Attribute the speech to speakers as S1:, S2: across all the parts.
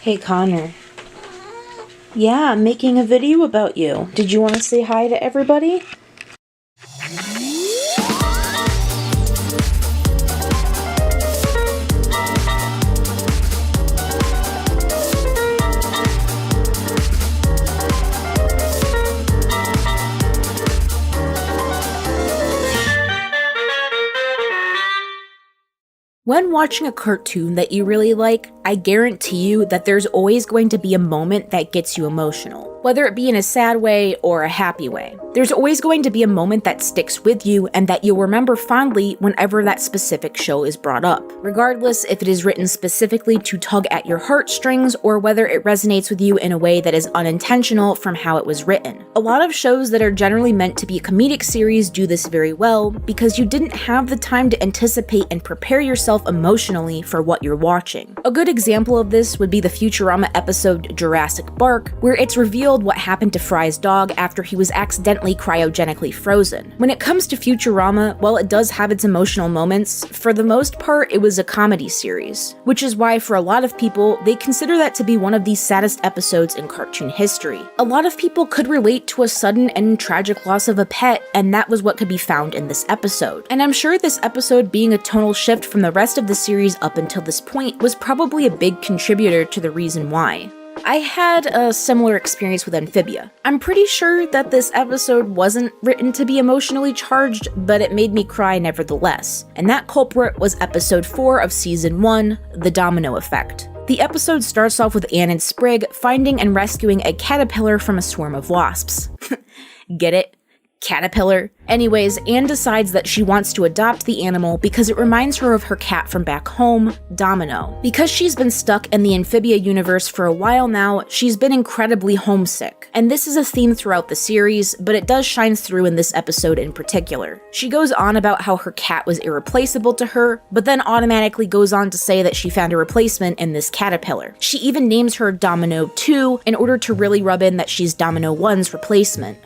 S1: Hey Connor. Yeah, I'm making a video about you. Did you want to say hi to everybody? When watching a cartoon that you really like, I guarantee you that there's always going to be a moment that gets you emotional. Whether it be in a sad way or a happy way. There's always going to be a moment that sticks with you and that you'll remember fondly whenever that specific show is brought up. Regardless if it is written specifically to tug at your heartstrings or whether it resonates with you in a way that is unintentional from how it was written. A lot of shows that are generally meant to be a comedic series do this very well because you didn't have the time to anticipate and prepare yourself emotionally for what you're watching. A good example of this would be the Futurama episode Jurassic Bark, where it's revealed what happened to Fry's dog after he was accidentally cryogenically frozen. When it comes to Futurama, while it does have its emotional moments, for the most part it was a comedy series, which is why for a lot of people, they consider that to be one of the saddest episodes in cartoon history. A lot of people could relate to a sudden and tragic loss of a pet, and that was what could be found in this episode. And I'm sure this episode being a tonal shift from the rest of the series up until this point was probably a big contributor to the reason why. I had a similar experience with Amphibia. I'm pretty sure that this episode wasn't written to be emotionally charged, but it made me cry nevertheless. And that culprit was episode 4 of season 1, The Domino Effect. The episode starts off with Anne and Sprig finding and rescuing a caterpillar from a swarm of wasps. Get it? Caterpillar? Anyways, Anne decides that she wants to adopt the animal because it reminds her of her cat from back home, Domino. Because she's been stuck in the Amphibia universe for a while now, she's been incredibly homesick. And this is a theme throughout the series, but it does shine through in this episode in particular. She goes on about how her cat was irreplaceable to her, but then automatically goes on to say that she found a replacement in this caterpillar. She even names her Domino 2 in order to really rub in that she's Domino 1's replacement.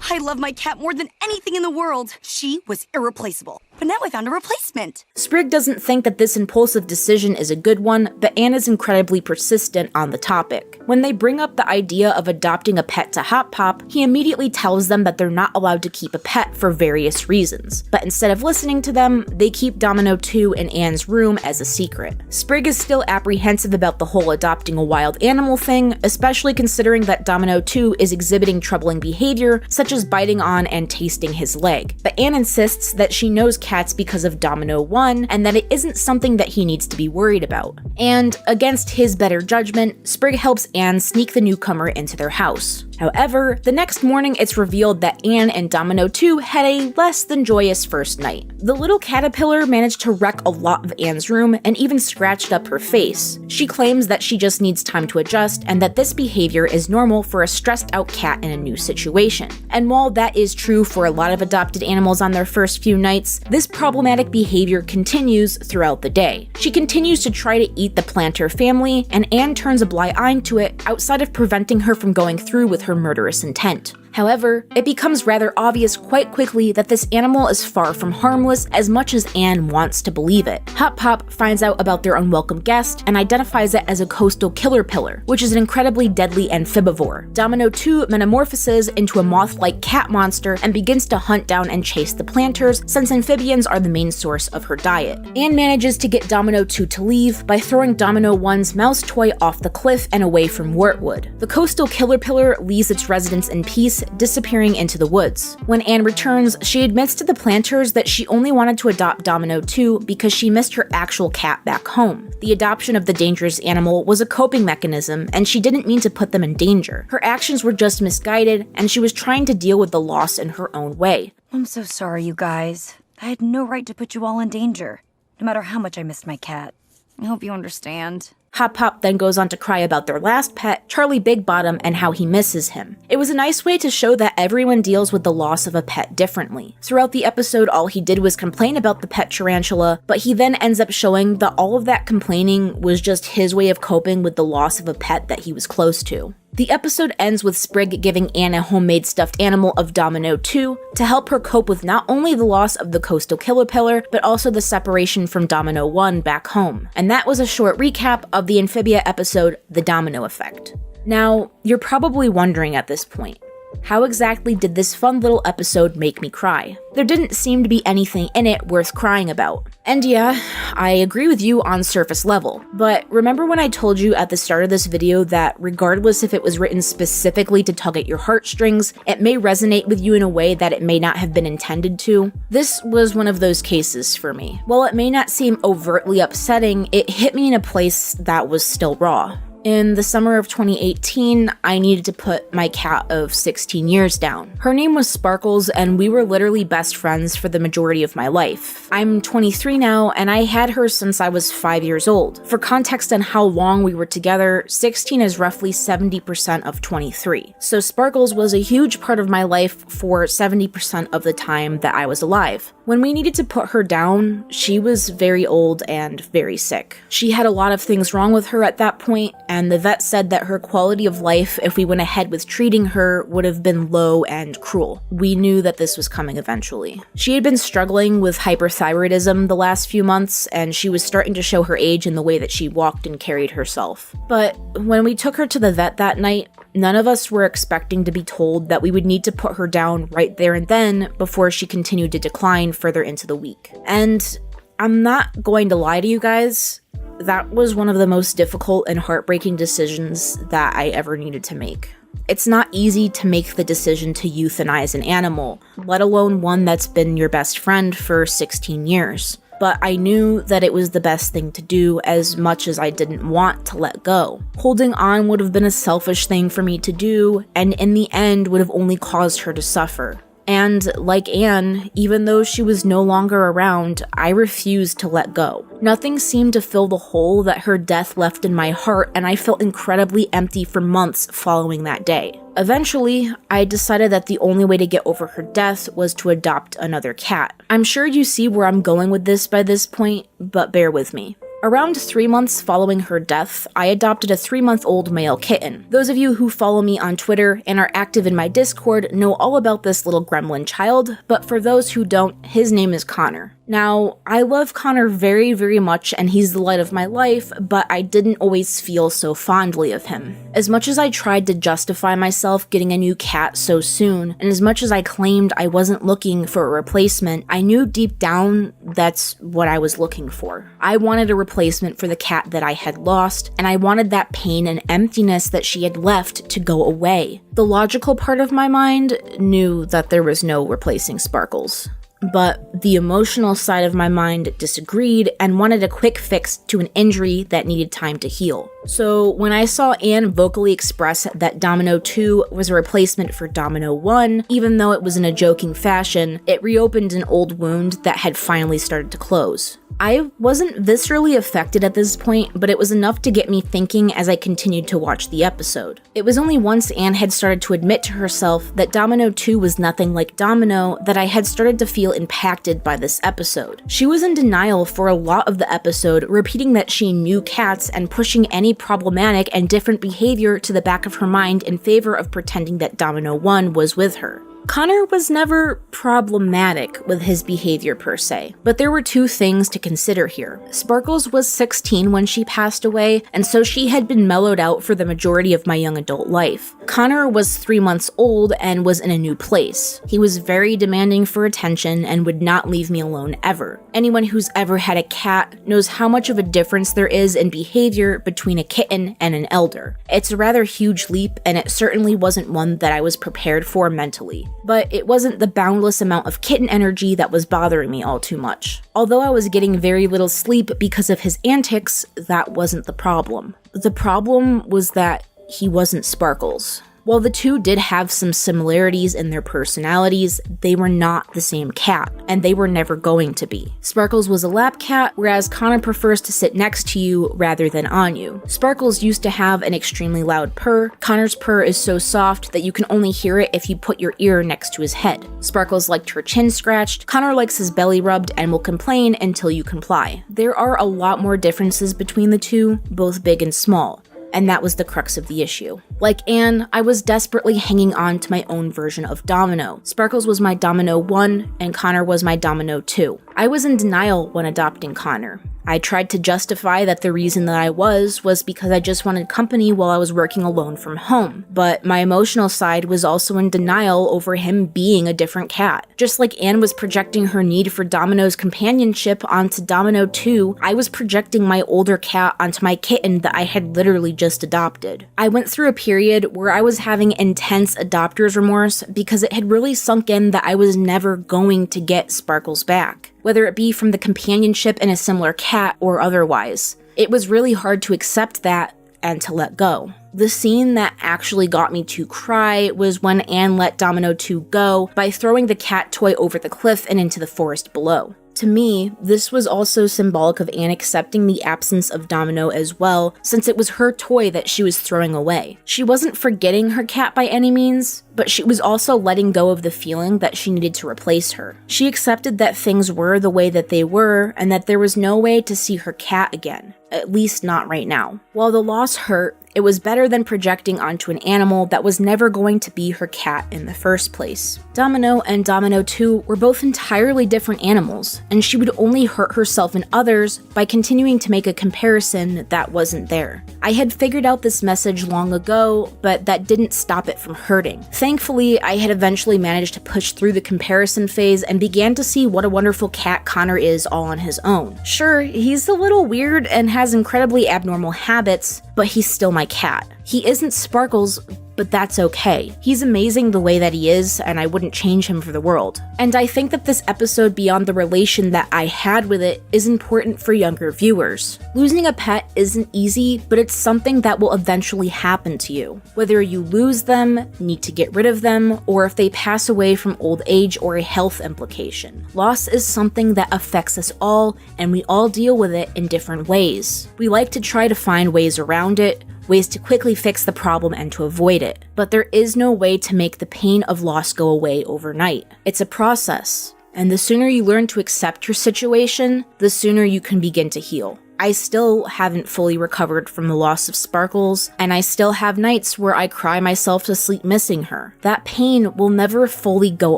S2: I love my cat more than anything in the world. She was irreplaceable, but now I found a replacement.
S1: Sprig doesn't think that this impulsive decision is a good one, but Anne is incredibly persistent on the topic. When they bring up the idea of adopting a pet to Hop Pop, he immediately tells them that they're not allowed to keep a pet for various reasons. But instead of listening to them, they keep Domino 2 in Anne's room as a secret. Sprig is still apprehensive about the whole adopting a wild animal thing, especially considering that Domino 2 is exhibiting troubling behavior, such as biting on and tasting his leg. But Anne insists that she knows cats because of Domino 1 and that it isn't something that he needs to be worried about. And, against his better judgment, Sprig helps Anne sneak the newcomer into their house. However, the next morning it's revealed that Anne and Domino 2 had a less than joyous first night. The little caterpillar managed to wreck a lot of Anne's room and even scratched up her face. She claims that she just needs time to adjust and that this behavior is normal for a stressed out cat in a new situation. And while that is true for a lot of adopted animals on their first few nights, this problematic behavior continues throughout the day. She continues to try to eat the Plantar family, and Anne turns a blind eye to it outside of preventing her from going through with her murderous intent. However, it becomes rather obvious quite quickly that this animal is far from harmless as much as Anne wants to believe it. Hop Pop finds out about their unwelcome guest and identifies it as a coastal killer pillar, which is an incredibly deadly amphibivore. Domino 2 metamorphoses into a moth-like cat monster and begins to hunt down and chase the Plantars since amphibians are the main source of her diet. Anne manages to get Domino 2 to leave by throwing Domino 1's mouse toy off the cliff and away from Wartwood. The coastal killer pillar leaves its residence in peace, disappearing into the woods. When Anne returns, she admits to the Plantars that she only wanted to adopt Domino 2 because she missed her actual cat back home. The adoption of the dangerous animal was a coping mechanism, and she didn't mean to put them in danger. Her actions were just misguided, and she was trying to deal with the loss in her own way.
S2: I'm so sorry, you guys. I had no right to put you all in danger, no matter how much I missed my cat. I hope you understand.
S1: Hop Pop then goes on to cry about their last pet, Charlie Big Bottom, and how he misses him. It was a nice way to show that everyone deals with the loss of a pet differently. Throughout the episode, all he did was complain about the pet tarantula, but he then ends up showing that all of that complaining was just his way of coping with the loss of a pet that he was close to. The episode ends with Sprig giving Anne a homemade stuffed animal of Domino 2 to help her cope with not only the loss of the coastal caterpillar, but also the separation from Domino 1 back home. And that was a short recap of the Amphibia episode, The Domino Effect. Now, you're probably wondering at this point, how exactly did this fun little episode make me cry? There didn't seem to be anything in it worth crying about. And yeah, I agree with you on surface level, but remember when I told you at the start of this video that regardless if it was written specifically to tug at your heartstrings, it may resonate with you in a way that it may not have been intended to? This was one of those cases for me. While it may not seem overtly upsetting, it hit me in a place that was still raw. In the summer of 2018, I needed to put my cat of 16 years down. Her name was Sparkles, and we were literally best friends for the majority of my life. I'm 23 now, and I had her since I was 5 years old. For context on how long we were together, 16 is roughly 70% of 23. So Sparkles was a huge part of my life for 70% of the time that I was alive. When we needed to put her down, she was very old and very sick. She had a lot of things wrong with her at that point, and the vet said that her quality of life, if we went ahead with treating her, would have been low and cruel. We knew that this was coming eventually. She had been struggling with hyperthyroidism the last few months, and she was starting to show her age in the way that she walked and carried herself. But when we took her to the vet that night, none of us were expecting to be told that we would need to put her down right there and then before she continued to decline further into the week. And I'm not going to lie to you guys, that was one of the most difficult and heartbreaking decisions that I ever needed to make. It's not easy to make the decision to euthanize an animal, let alone one that's been your best friend for 16 years. But I knew that it was the best thing to do as much as I didn't want to let go. Holding on would have been a selfish thing for me to do, and in the end would have only caused her to suffer. And like Anne, even though she was no longer around, I refused to let go. Nothing seemed to fill the hole that her death left in my heart, and I felt incredibly empty for months following that day. Eventually, I decided that the only way to get over her death was to adopt another cat. I'm sure you see where I'm going with this by this point, but bear with me. Around 3 months following her death, I adopted a 3-month-old male kitten. Those of you who follow me on Twitter and are active in my Discord know all about this little gremlin child, but for those who don't, his name is Connor. Now, I love Connor very, very much, and he's the light of my life, but I didn't always feel so fondly of him. As much as I tried to justify myself getting a new cat so soon, and as much as I claimed I wasn't looking for a replacement, I knew deep down that's what I was looking for. I wanted a replacement for the cat that I had lost, and I wanted that pain and emptiness that she had left to go away. The logical part of my mind knew that there was no replacing Sparkles. But the emotional side of my mind disagreed and wanted a quick fix to an injury that needed time to heal. So when I saw Anne vocally express that Domino 2 was a replacement for Domino 1, even though it was in a joking fashion, it reopened an old wound that had finally started to close. I wasn't viscerally affected at this point, but it was enough to get me thinking as I continued to watch the episode. It was only once Anne had started to admit to herself that Domino 2 was nothing like Domino that I had started to feel impacted by this episode. She was in denial for a lot of the episode, repeating that she knew cats and pushing any problematic and different behavior to the back of her mind in favor of pretending that Domino 1 was with her. Connor was never problematic with his behavior per se, but there were two things to consider here. Sparkles was 16 when she passed away, and so she had been mellowed out for the majority of my young adult life. Connor was 3 months old and was in a new place. He was very demanding for attention and would not leave me alone ever. Anyone who's ever had a cat knows how much of a difference there is in behavior between a kitten and an elder. It's a rather huge leap, and it certainly wasn't one that I was prepared for mentally. But it wasn't the boundless amount of kitten energy that was bothering me all too much. Although I was getting very little sleep because of his antics, that wasn't the problem. The problem was that he wasn't Sparkles. While the two did have some similarities in their personalities, they were not the same cat, and they were never going to be. Sparkles was a lap cat, whereas Connor prefers to sit next to you rather than on you. Sparkles used to have an extremely loud purr. Connor's purr is so soft that you can only hear it if you put your ear next to his head. Sparkles liked her chin scratched, Connor likes his belly rubbed and will complain until you comply. There are a lot more differences between the two, both big and small. and that was the crux of the issue. Like Anne, I was desperately hanging on to my own version of Domino. Sparkles was my Domino 1, and Connor was my Domino 2. I was in denial when adopting Connor. I tried to justify that the reason that I was because I just wanted company while I was working alone from home, but my emotional side was also in denial over him being a different cat. Just like Anne was projecting her need for Domino's companionship onto Domino 2, I was projecting my older cat onto my kitten that I had literally just adopted. I went through a period where I was having intense adopter's remorse because it had really sunk in that I was never going to get Sparkles back, whether it be from the companionship in a similar cat or otherwise. It was really hard to accept that and to let go. The scene that actually got me to cry was when Anne let Domino 2 go by throwing the cat toy over the cliff and into the forest below. To me, this was also symbolic of Anne accepting the absence of Domino as well, since it was her toy that she was throwing away. She wasn't forgetting her cat by any means, but she was also letting go of the feeling that she needed to replace her. She accepted that things were the way that they were, and that there was no way to see her cat again, at least not right now. While the loss hurt, it was better than projecting onto an animal that was never going to be her cat in the first place. Domino and Domino 2 were both entirely different animals, and she would only hurt herself and others by continuing to make a comparison that wasn't there. I had figured out this message long ago, but that didn't stop it from hurting. Thankfully, I had eventually managed to push through the comparison phase and began to see what a wonderful cat Connor is all on his own. Sure, he's a little weird and has incredibly abnormal habits, but he's still my cat. He isn't Sparkles, but that's okay. He's amazing the way that he is, and I wouldn't change him for the world. And I think that this episode, beyond the relation that I had with it, is important for younger viewers. Losing a pet isn't easy, but it's something that will eventually happen to you. Whether you lose them, need to get rid of them, or if they pass away from old age or a health implication. Loss is something that affects us all, and we all deal with it in different ways. We like to try to find ways around it, ways to quickly fix the problem and to avoid it. But there is no way to make the pain of loss go away overnight. It's a process, and the sooner you learn to accept your situation, the sooner you can begin to heal. I still haven't fully recovered from the loss of Sparkles, and I still have nights where I cry myself to sleep missing her. That pain will never fully go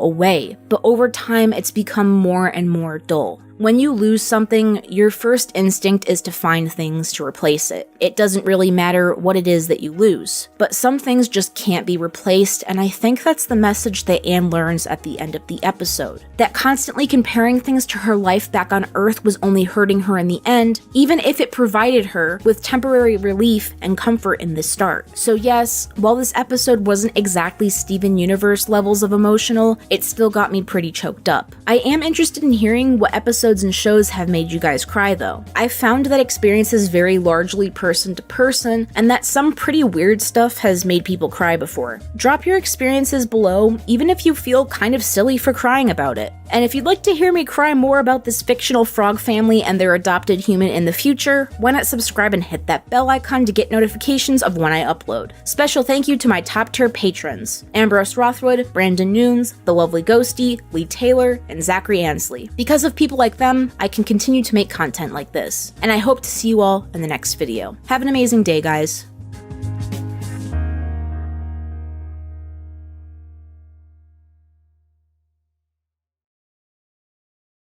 S1: away, but over time it's become more and more dull. When you lose something, your first instinct is to find things to replace it. It doesn't really matter what it is that you lose, but some things just can't be replaced, and I think that's the message that Anne learns at the end of the episode. That constantly comparing things to her life back on Earth was only hurting her in the end, even if it provided her with temporary relief and comfort in the start. So yes, while this episode wasn't exactly Steven Universe levels of emotional, it still got me pretty choked up. I am interested in hearing what episodes and shows have made you guys cry though. I've found that experiences vary largely person to person, and that some pretty weird stuff has made people cry before. Drop your experiences below, even if you feel kind of silly for crying about it. And if you'd like to hear me cry more about this fictional frog family and their adopted human in the future, why not subscribe and hit that bell icon to get notifications of when I upload. Special thank you to my top tier patrons: Ambrose Rothwood, Brandon Nunes, The Lovely Ghosty, Lee Taylor, and Zachary Ansley. Because of people like them, I can continue to make content like this, and I hope to see you all in the next video. Have an amazing day, guys.